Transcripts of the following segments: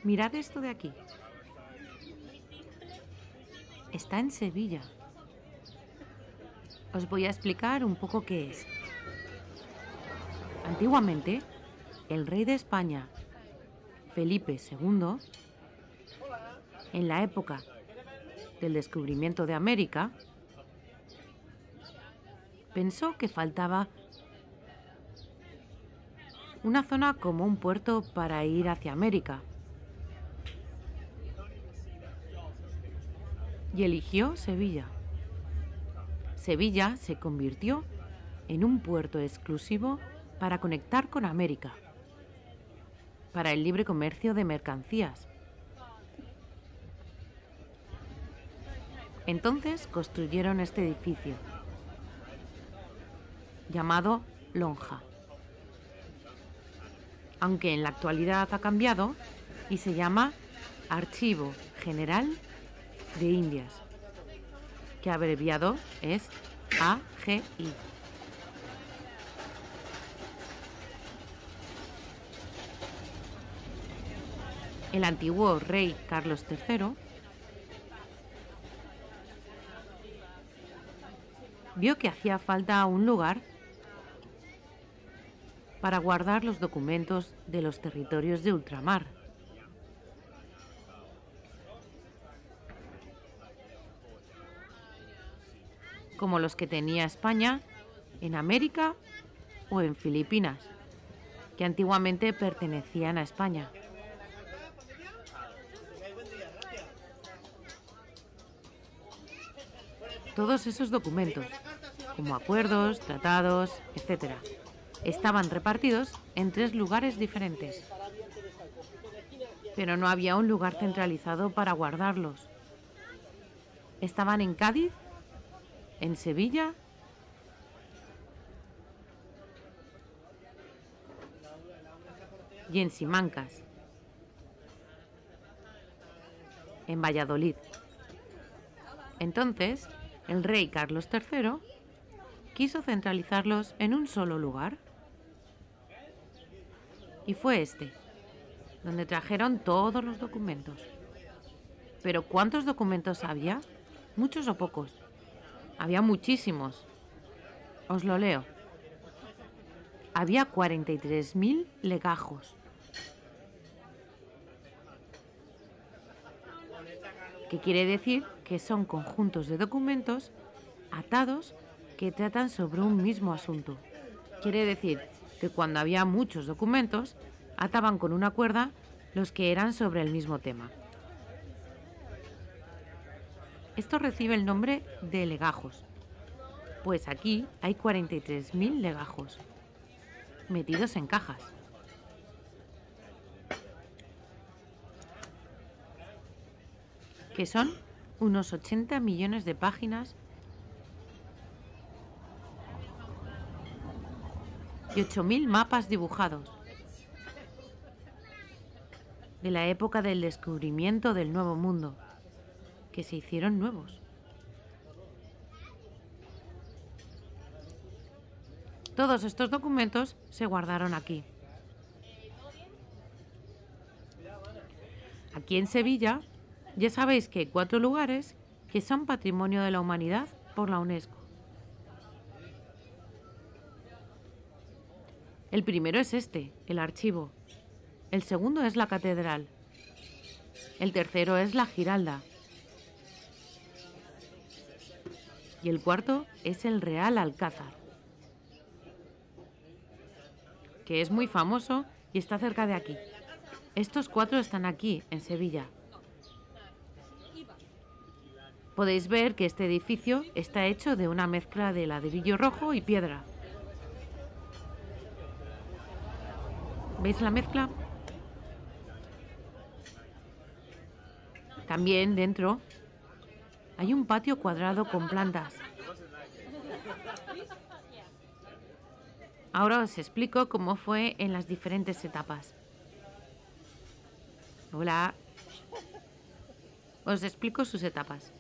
Mirad esto de aquí. Está en Sevilla. Os voy a explicar un poco qué es. Antiguamente, el rey de España, Felipe II, en la época del descubrimiento de América, pensó que faltaba una zona como un puerto para ir hacia América. Y eligió Sevilla. Sevilla se convirtió en un puerto exclusivo para conectar con América, para el libre comercio de mercancías. Entonces construyeron este edificio, llamado Lonja, aunque en la actualidad ha cambiado y se llama Archivo General de Indias, que abreviado es AGI. El antiguo rey Carlos III vio que hacía falta un lugar para guardar los documentos de los territorios de ultramar. Como los que tenía España en América o en Filipinas, que antiguamente pertenecían a España. Todos esos documentos, como acuerdos, tratados, etc., estaban repartidos en 3 lugares diferentes, pero no había un lugar centralizado para guardarlos. Estaban en Cádiz, en Sevilla y en Simancas, en Valladolid. Entonces, el rey Carlos III quiso centralizarlos en un solo lugar. Y fue este, donde trajeron todos los documentos. Pero ¿cuántos documentos había? ¿Muchos o pocos? Había muchísimos. Os lo leo. Había 43.000 legajos. ¿Qué quiere decir? Que son conjuntos de documentos atados que tratan sobre un mismo asunto. Quiere decir que cuando había muchos documentos, ataban con una cuerda los que eran sobre el mismo tema. Esto recibe el nombre de legajos, pues aquí hay 43.000 legajos, metidos en cajas. Que son unos 80 millones de páginas y 8.000 mapas dibujados de la época del descubrimiento del Nuevo Mundo, que se hicieron nuevos. Todos estos documentos se guardaron aquí. Aquí en Sevilla ya sabéis que hay 4 lugares que son Patrimonio de la Humanidad por la UNESCO. El primero es este, el archivo. El segundo es la catedral. El tercero es la Giralda. Y el cuarto es el Real Alcázar, que es muy famoso y está cerca de aquí. Estos 4 están aquí, en Sevilla. Podéis ver que este edificio está hecho de una mezcla de ladrillo rojo y piedra. ¿Veis la mezcla? También dentro hay un patio cuadrado con plantas. Ahora os explico cómo fue en las diferentes etapas. Hola. Os explico sus etapas.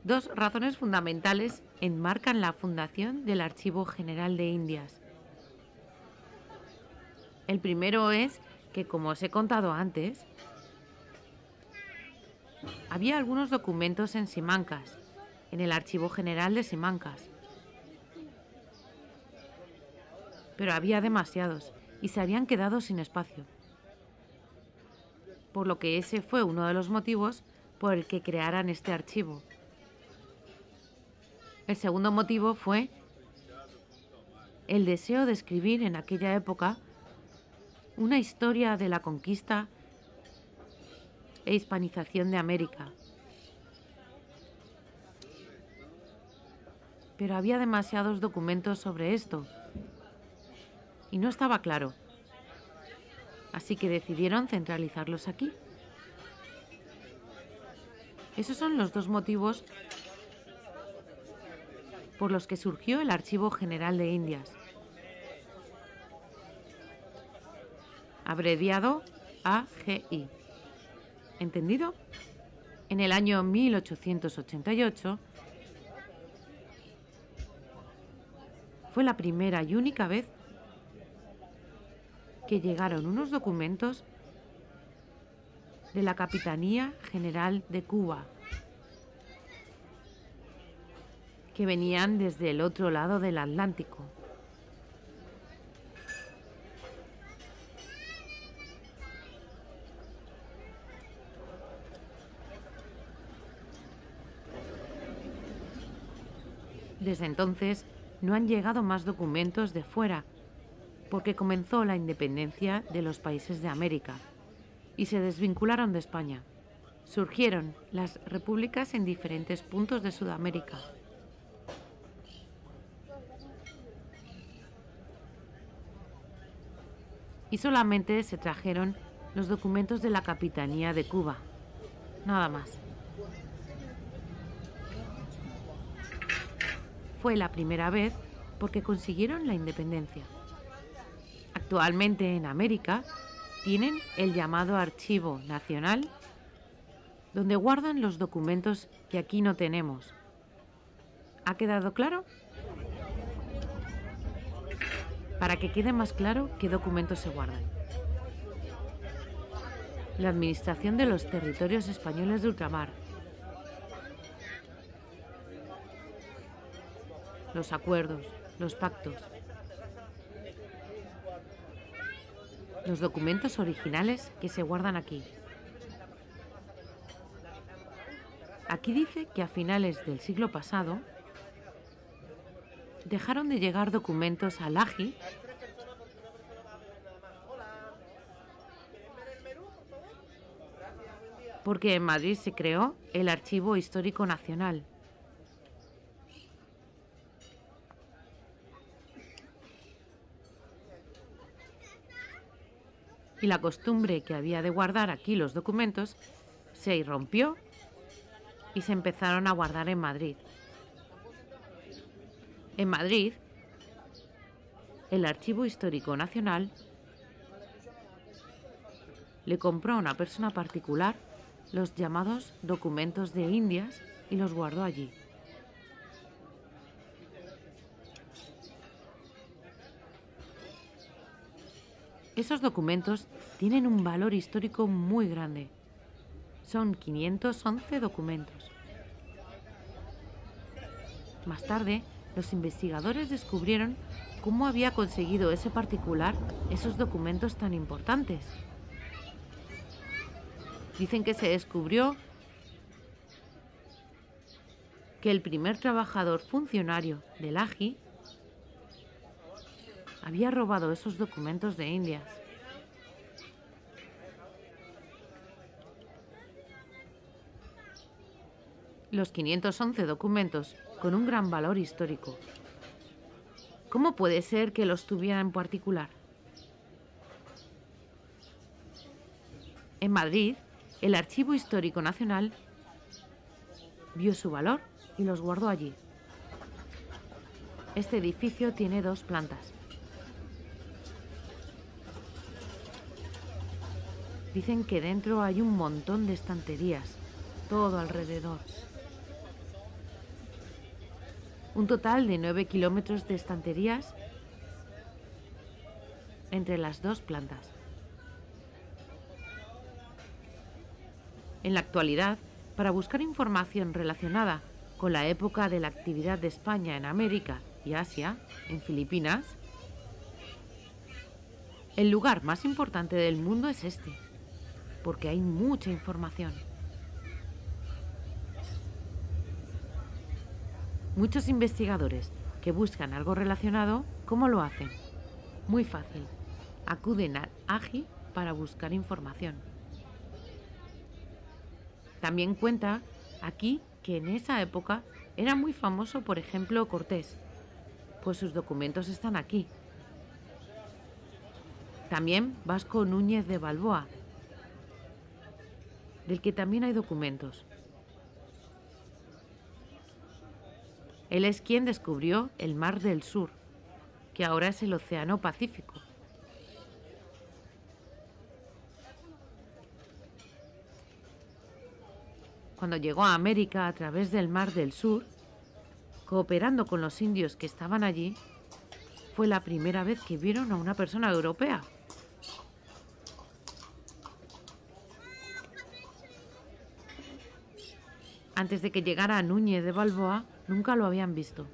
2 razones fundamentales enmarcan la fundación del Archivo General de Indias. El primero es que, como os he contado antes, había algunos documentos en Simancas, en el Archivo General de Simancas. Pero había demasiados y se habían quedado sin espacio. Por lo que ese fue uno de los motivos por el que crearan este archivo. El segundo motivo fue el deseo de escribir en aquella época una historia de la conquista e hispanización de América. Pero había demasiados documentos sobre esto y no estaba claro. Así que decidieron centralizarlos aquí. Esos son los dos motivos por los que surgió el Archivo General de Indias, abreviado AGI. ¿Entendido? En el año 1888 fue la primera y única vez que llegaron unos documentos de la Capitanía General de Cuba, que venían desde el otro lado del Atlántico. Desde entonces no han llegado más documentos de fuera, porque comenzó la independencia de los países de América y se desvincularon de España. Surgieron las repúblicas en diferentes puntos de Sudamérica. Y solamente se trajeron los documentos de la Capitanía de Cuba, nada más. Fue la primera vez porque consiguieron la independencia. Actualmente en América tienen el llamado Archivo Nacional, donde guardan los documentos que aquí no tenemos. ¿Ha quedado claro? Para que quede más claro qué documentos se guardan. La administración de los territorios españoles de ultramar, los acuerdos, los pactos, los documentos originales que se guardan aquí. Aquí dice que a finales del siglo pasado dejaron de llegar documentos al AGI porque en Madrid se creó el Archivo Histórico Nacional. Y la costumbre que había de guardar aquí los documentos se irrumpió y se empezaron a guardar en Madrid. En Madrid, el Archivo Histórico Nacional le compró a una persona particular los llamados documentos de Indias y los guardó allí. Esos documentos tienen un valor histórico muy grande. Son 511 documentos. Más tarde, los investigadores descubrieron cómo había conseguido ese particular esos documentos tan importantes. Dicen que se descubrió que el primer trabajador funcionario del AGI había robado esos documentos de Indias. Los 511 documentos con un gran valor histórico. ¿Cómo puede ser que los tuviera en particular? En Madrid, el Archivo Histórico Nacional vio su valor y los guardó allí. Este edificio tiene 2 plantas. Dicen que dentro hay un montón de estanterías, todo alrededor. Un total de 9 kilómetros de estanterías entre las dos plantas. En la actualidad, para buscar información relacionada con la época de la actividad de España en América y Asia, en Filipinas, el lugar más importante del mundo es este, porque hay mucha información. Muchos investigadores que buscan algo relacionado, ¿cómo lo hacen? Muy fácil. Acuden al AGI para buscar información. También cuenta aquí que en esa época era muy famoso, por ejemplo, Cortés, pues sus documentos están aquí. También Vasco Núñez de Balboa, del que también hay documentos. Él es quien descubrió el Mar del Sur, que ahora es el Océano Pacífico. Cuando llegó a América a través del Mar del Sur, cooperando con los indios que estaban allí, fue la primera vez que vieron a una persona europea. Antes de que llegara Núñez de Balboa, nunca lo habían visto.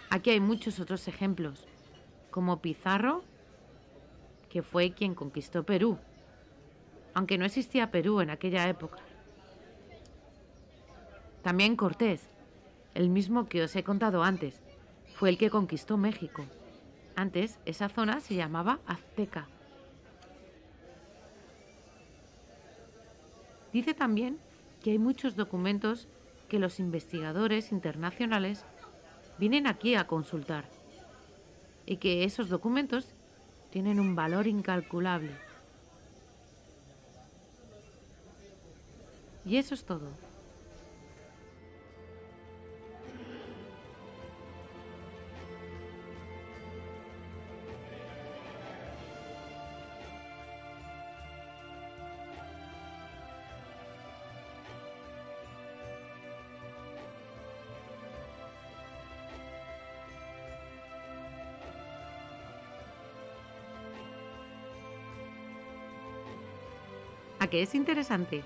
Aquí hay muchos otros ejemplos, como Pizarro, que fue quien conquistó Perú, aunque no existía Perú en aquella época. También Cortés, el mismo que os he contado antes, fue el que conquistó México. Antes esa zona se llamaba Azteca. Dice también que hay muchos documentos que los investigadores internacionales vienen aquí a consultar y que esos documentos tienen un valor incalculable. Y eso es todo. ¿A qué es interesante?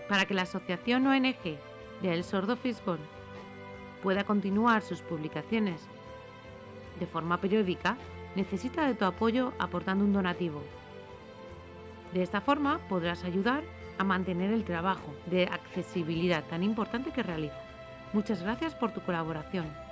Para que la asociación ONG de El Sordo Fishbone pueda continuar sus publicaciones de forma periódica, necesita de tu apoyo aportando un donativo. De esta forma podrás ayudar a mantener el trabajo de accesibilidad tan importante que realiza. Muchas gracias por tu colaboración.